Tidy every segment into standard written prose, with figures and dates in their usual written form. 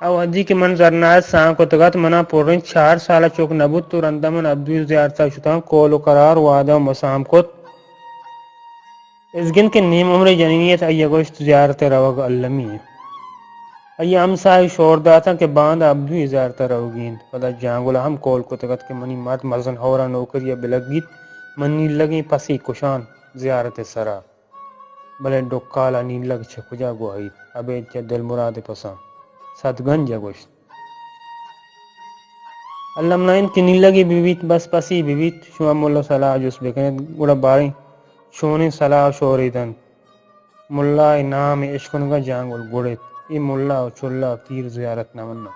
او حجی کے من زرنات سان کو تگت منا پورن 4 سال چوک نبوت تو رندمن عبدو زیارتا شتا کول و قرار وعدہ و مسام کت ازگن کے نیم عمر جنینیت ای گوشت زیارت روگ علمی ای امسای شور داتا کہ باند عبدو زیارت روگین پدا جانگولا ہم کول کو تگت کہ منی مرد مزن ہورا نوکری بلگیت منی لگی پسی کشان زیارت سرا بلے ڈکالا نیل لگ چھکجا گوہید ابے دل مراد پسان ساتگن جگوشت اللہ منائن کی نیلگی بیویت بس پسی بیویت شما مولا صلاح جس بکنے گوڑا باریں شونی صلاح شوریدن مولا نام عشقنگا جانگل گوڑیت ای مولا چولا تیر زیارت نمنا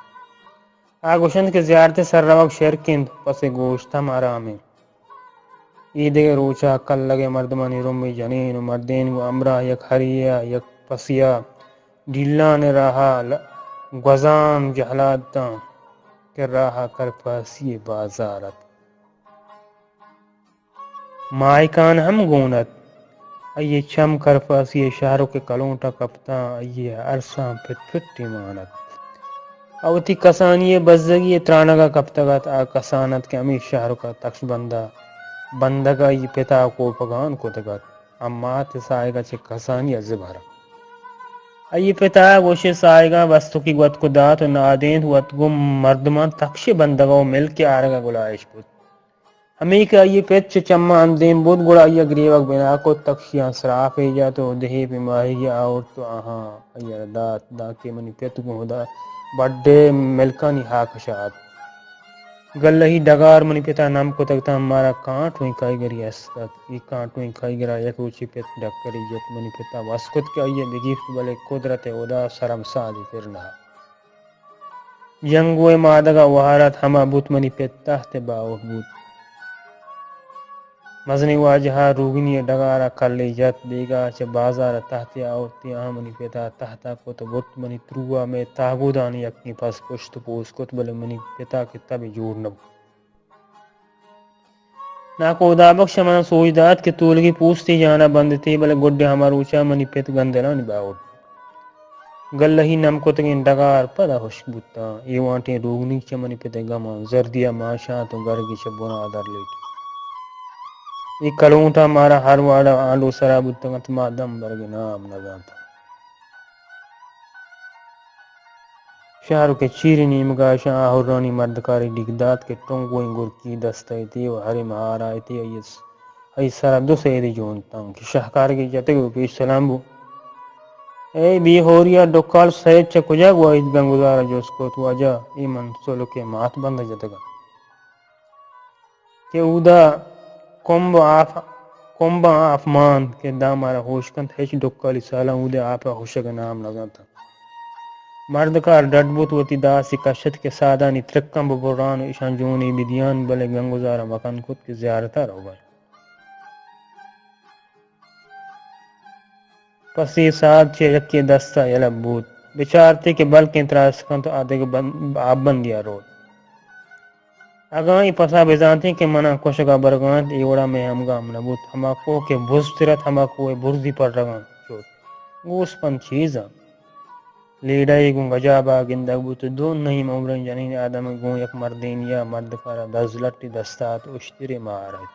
آگوشند کے زیارت سر روک شرکند پس گوشتا مارامیں ای دے روچا کل لگے مردمانی رمی جنین و مردین و امرہ یک حریہ یک پسیا ڈیلان رہا گوزان جہلات کہ راہا کر پاسی بازارت مائکان ہم گونت ایے چم کر پاسی شہروں کے کلونٹا کپتا ایے عرصاں پھٹ پھٹ ایمانت اوتی کسانی بزگی ترانگا کپتگت آ کسانت کے امی شہروں کا تخش بندگا یہ پتا کو پگان کو تگت امات سائے گا چھ کسانی زبھرا ای پتا گوشے سائے گا وستو کی گوت کو دات و نادین ہوت گو مردمان تخش بندگا و مل کے آرگا گلائش بود ہمیں کہ ای پیچ چمہ اندیم بود گوڑا ای گریوک بنا کو تخشیاں سراف ایجا تو دہی پی ماہی آور تو آہاں ای دات دا کے منی پیت گو دا بڑے ملکانی حاکشات گلہی ڈگار منی پیتا نام کو تکتا ہمارا کانٹ ہوئی کائی گری استت ای کانٹ ہوئی کائی گرا یک روچی پیت ڈکری جت منی پیتا واسکت کے آئیے بگیفت بلے قدرت ادا سرم سادی پرنا جنگوے مادگا وحارت ہما بوت منی پیت تحت باوک بوت مزنی واجہا روگنی ڈگارا کلی جت بیگا چھ بازار تحت آورتی منی پیتا تحتا کت بوت منی تروا میں تاغودانی یکنی پس کشت پوس کت بلے منی پیتا کتا بھی جور نبو ناکو دا بخش من سوجدات کے طولگی پوستی جانا بندتی بلے گڈے ہما روچا منی پیت گندلانی باور گلہی نم کتگین ڈگار پدا خوشک بوتا ایوانٹی روگنی چھ منی پیت گمان زردیا ماشا تو گرگی چھ بنا در لیٹ ای کلونٹا مارا ہر واڑا آنڈو سرا بوتا گت ما دم برگ نام نگانتا شہروں کے چیری نیمگا شاہ آہورانی مردکاری ڈگدات کے ٹونگویں گرکی دستے تی و ہری مہار آئی تی ای سرا دو سیدی جونتا ہوں کہ شاہکارگی جاتے گو پیش سلام بو اے بی ہوریا ڈکال سید چا کجا گوائید گنگزارا جوس کو تو آجا ای من سولو کے مات بند جاتے گا کہ اودا کمبا آفمان کے دا مارا ہوشکند ہیچ ڈکالی سالا اودا آپا ہوشک نام لگاتا مردکار ڈڈ بوت وتی دا سی کشت کے سادانی ترکم ببران ایشان جونی بدیان بلے گنگزارا مکان کت کی زیارتا رو گئے پسی ساد چھ یکی دستا یلب بود بچارتے کے بلکیں تراسکن تو آدھے آب بندیا رو اگائی پسا بزانتے کہ منا کشگا برگانت ایوڑا میں ہمگا منبوت ہما کو کے بھز ترت ہما کوئے برزی پر رگان شد گوس پن چیزاں لیڈائی گون گجابا گندگ بوت دون نہیں عمرن جنین آدم گون یک مردین یا مردکارا دزلٹی دستات اشتری مہارت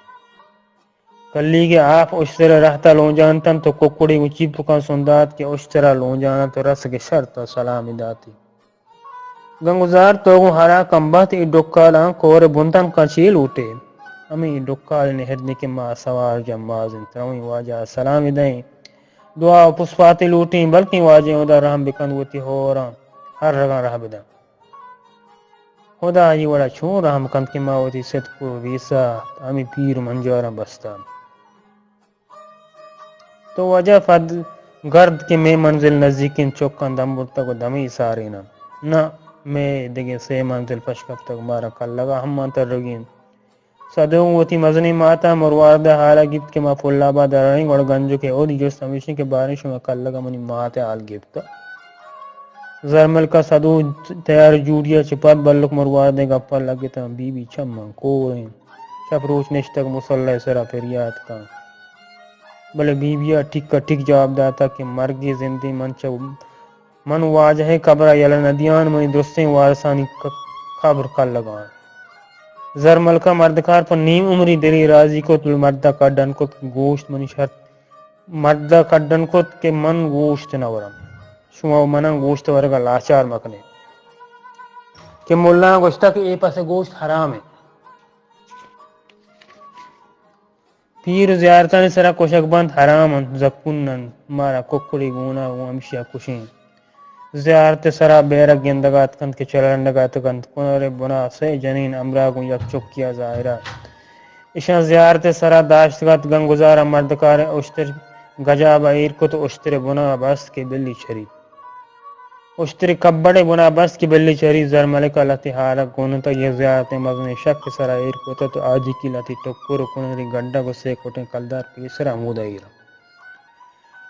کلی کے آپ اشترا رہتا لون جانتن تو ککڑی اچھی پکا سندات کے اشترا لون جانا تو رس کے شرط و سلامی داتی گنگزار تو ہرا کمبات ای ڈکالا کور بندن کا چیل اوٹے ہمیں ڈکال نے ہرنے کے ماں سوار جماز انتراوی واجہ سلامی دیں دعا پسپاتی لوٹیں بلکہ واجہ ادا رحم بکند وتی ہورا ہر رگا رہ بدا خدا یہ وڑا چھون رحم کند کہ ماوتی صدق و ویسا ہمیں پیر منجارا بستان تو وجہ فد گرد کے میں منزل نزدیکین چوکن دمبر تک دمی سارے نہ میں دیگے سے منزل پشکب تک مارا کل لگا ہم منتر رگین صدوں وتی مزنی ماتا مروارد حالا گیت کے ما فل آباد رنگ اور گنجو کے او دی جو سمیشن کے بارش میں کل لگا منی ماتا آل گیتا زرمل کا صدو تیار جوڑیا چپات بلک مروارد گپا لگتا بی بی چمم کوریں شب روچ نشتک مسلح سرا فریاد کا بلے بی بیا ٹک کا ٹک جواب داتا کہ مرگی زندی من واجہ قبر یلا ندیان منی درستیں وارثانی خبر کل لگان زرمل کا مردکار پر نیم عمری دری راضی کو تل مردہ کا ڈن کو گوشت منی شرط مردہ کا ڈن کو کہ من گوشت نورم شما منن گوشت ورگا لاچار مکنے کہ ملہ گوشتا کہ اے پس گوشت حرام ہے پیر زیارتان سرا کوشک بند حرام زکنن مارا ککڑی گونا ومشیا کشیں زیارت سرا بیرک گندگات کند کے چلندگات کند کنر بنا سے جنین امراگو یک چکیا ظاہرہ اشان زیارت سرا داشتگات گنگزارا مردکار اشتر گجاب ایر کو تو اشتر بنا بس کے بلی چھری اشتری کبڑے بنا بس کی بلی چری زرملکا لتی حالک گونتا یہ زیارت مغنی شک سرا ایر کوتا تو آجی کی لتی ٹکر کنری گڈا کو سے کوٹیں کلدار پیسرا مودا ایرا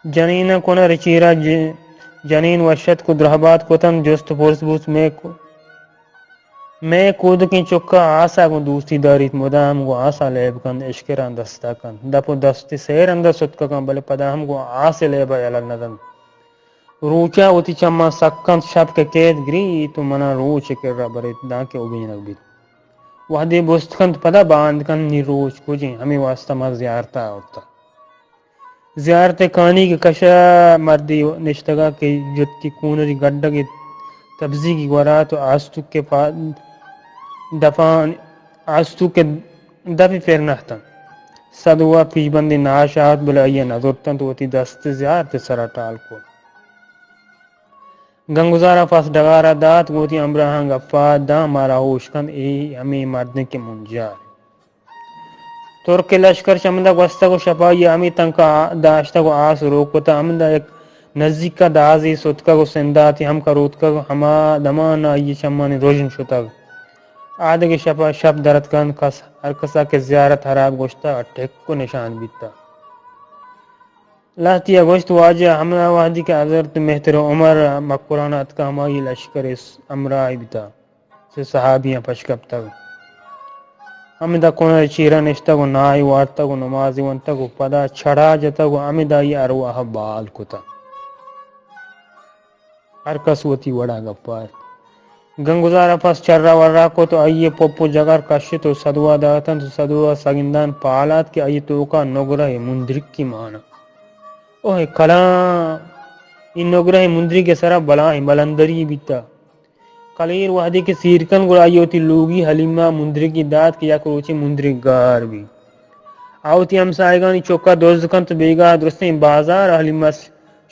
جنین کنر چیرا جنین وشت کو درہبات کوتن جست پورس بوس میں کود کی چکا آسا کو دوستی داریت مدام کو آسا لیب کن اشکران دستا کن دپو دستی سیر اندر ستکا کن بلے پدام کو آسے لیبا یلگ ندن روچا ہوتی چما سکن شب کے قید گری تو منا روچ کر رہا برید دانکے اوبینک بیت وحدی بستکند پدا باند کن نی روچ کجیں ہمیں واسطہ ما زیارتا ہوتا زیارت کانی کے کشا مردی نشتگا کے جتی کونری گڈا کی تبزی کی گورا تو آستو کے دفان آستو کے دفی پھر نہتا صدوا پیش بندی ناشاہت بلائیے نظرتن تو تی دست زیارت سرا ٹال کو گنگزارا پاس ڈگارا دات گوتی امراہاں گفا دا مارا ہوشکند ای ہمیں مردن کے منجار ترک لشکر چمدہ گوستا کو شپائی ہمیں تنکا داشتا کو آس روکتا ہمدہ ایک نزدیک کا دازی ستکا کو سنداتی ہم کا روتکا کو ہما دمانا یہ چمانی روشن شتا آدھے شپا شب درد کن کس ہر کسا کے زیارت حراب گوشتا ٹھیک کو نشان بیتا لاتی گوشت واجہ ہمنا وحدی کے حضرت مہتر عمر مقرانہ اتکا ہمائی لشکر امرائی بیتا سے صحابیاں پشکب تک امیدہ کنر چیرہ نشتا کو نائی وارتا کو نمازی ونتا کو پدا چھڑا جتا کو امیدہ یہ ارواح بال کتا ہر کسوتی وڑا گپا گنگزارا پاس چرہ ورہ کو تو آئیے پوپو جگر کشی تو صدوا داتن تو صدوا سگندان پالات کے آئیے توکا نگرہ مندرک کی مانا اوہ کلام ان نگرہ مندری کے سرا بلائیں بلندری بیتا کلیر وحدی کے سیرکن گرائی ہوتی لوگی حلیمہ مندری کی داد کیا کروچی مندری گار بھی آوتی ہم سائگانی چوکا دوزدکن تو بیگا درستیں بازار حلیمہ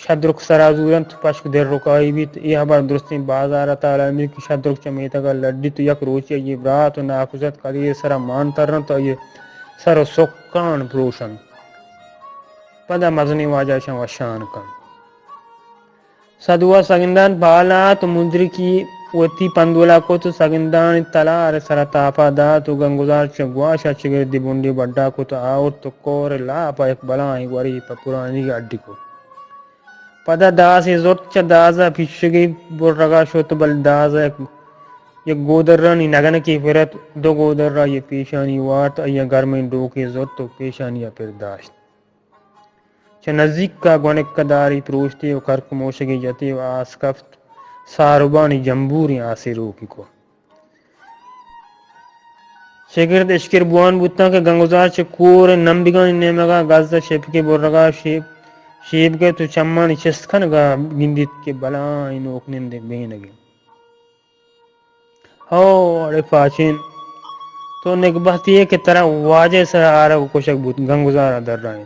شدرک سرازورن تو پشک در رکائی بھی تو یہ بار درستیں بازار تعالی امیر کی شدرک چمیتا گا لڑی تو یک روچی یہ برات و ناکوزت کلیر سرا مان ترن تو یہ سر سکان پروشن پدا مزنی واجہ شان وشان کن صدوا سگندان بالا تو مندری کی وتی پندولا کو تو سگندان تلار سر تاپا دا تو گنگزار چگواشا چگردی بنڈی بڑا کو تو آور تو کور لاپا ایک بلائیں وری پا پرانی گاڑی کو پدا داسی زرچ دازا پیشگی بر رگا شو تو بل دازا یک گودر رانی نگن کی فرت دو گودر را یہ پیشانی وارت یا گرمین ڈوکی زرت تو پیشانی پر داشت چه نزدیک کا گونک کا داری پروشتی و کرک موشگی جتی و آس کفت ساروبانی جمبوری آسی روکی کو شگرد اشکر بوان بوتا کہ گنگزار چه کور نمبگانی نیمگا گازدہ شپ کے برگا شیب کے تو چمانی چستکن گا گندیت کے بلائیں نوکنن دے بینگی ہو اڑے پاچین تو نگبہتی ہے کہ طرح واجہ سر آرہ کو کشک بوت گنگزارہ در رائیں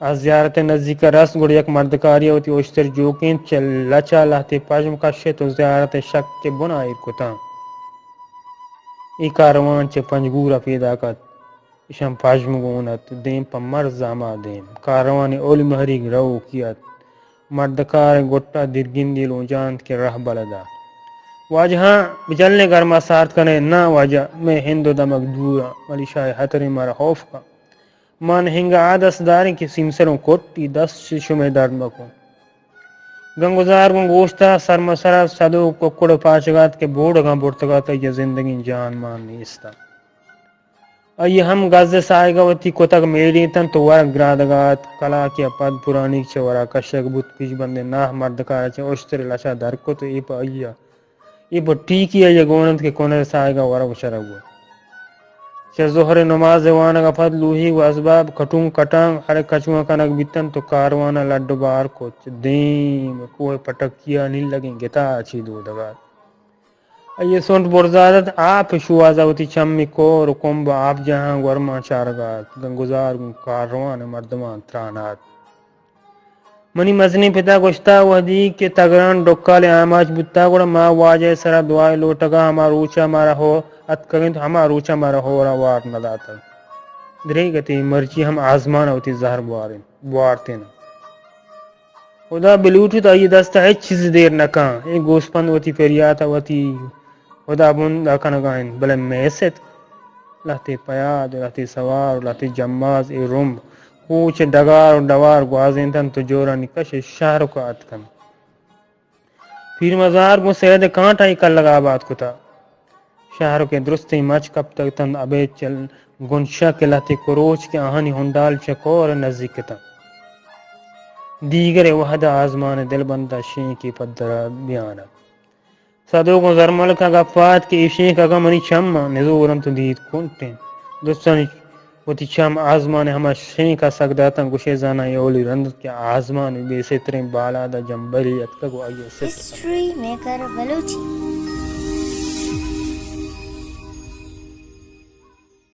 از زیارت نزدیک رس گوڑ یک مردکاری ہوتی اوشتر جوکین چل لچا لہتی پاجم کشے تو زیارت شک کے بنائی کتا ای کاروان چے پنجگورا پیدا کت اشم پاجم گونت دیم پا مرز آما دیم کاروانی اولی مہری رو کیت مردکار گوٹا درگندی لو جاند کے رہ بلدا واجہاں بجلنے گرما سارت کنے نا واجہ میں ہندو دمک دورا ولی شاہ حتری مارا خوف کا من ہنگا عادس داریں کہ سمسروں کوٹی 10 شیشوں میں درد مکوں گنگوزار گوشتا سرمسرا صدو ککڑ پاچگات کے بوڑگاں بورتگاتا یہ زندگی جان مان نیستا ای ہم گز سائے وتی کتک میری تن تو ورک گرادگات کلا کی پد پرانی چھ ورا کشک بوت پیش بندے نہ مردکار چھ اوشتر لچا در کو تو ای پا ایا ای پا ٹیکی ہے یہ گونت کے کونے سائے گا ورا شرگو چھ ظہر نماز وانگا پد لوہی و اسباب کٹوں کٹانگ ہر کچواں کنک بیتن تو کاروانا لڈ بار کو دیم کوہ پٹکیا نہیں لگیں گتا اچھی دو دگار یہ سونٹ برزادت آپ شوازا ہوتی چمی کور کمب آپ جہاں ورما چارگات گنگزار کاروان مردمان ترانات منی مزنی پتا گشتا ودی کے تگران ڈکال آماج بتا گوڑا ما واجہ سرا دعائے لوٹگا ہما روچا مارا ہو اتکگن تو ہما روچا مارا ہو رہا وار نداتا درے گتی مرچی ہم آزمان ہوتی زہر بوارتے نا خدا بلوٹو تا یہ دستا ہے چیز دیر نکاں ایک گوسپند ہوتی فریاتا ہوتی خدا بند کنگائن بلے میست لہتی پیاد لہتی سوار لہتی جماز ای رمب کوچ ڈگار و ڈوار گوازین تن تو جورا نکش شہر کو اتکن پھر مزار گو سید کانٹا ہی کل لگا بات کتا شہر کے درستی مچ کب تک تن ابے چل گنشا کے لہتی کروچ کے آہنی ہنڈال چکور نزدیک تا دیگر وحد آزمان دل بندہ شین کی پدرہ بیانا صدو کو زرمل کا گفات کے اشین کا منی چم نزورم تو دید کنٹیں دوستانی وتی چم آزمان ہما شین کا سکداتا گوشے زانا یولی رندت کے آزمان بے سترین بالا دا جنبری اتکا گو آئیے ست ہسٹری میکر بلوچی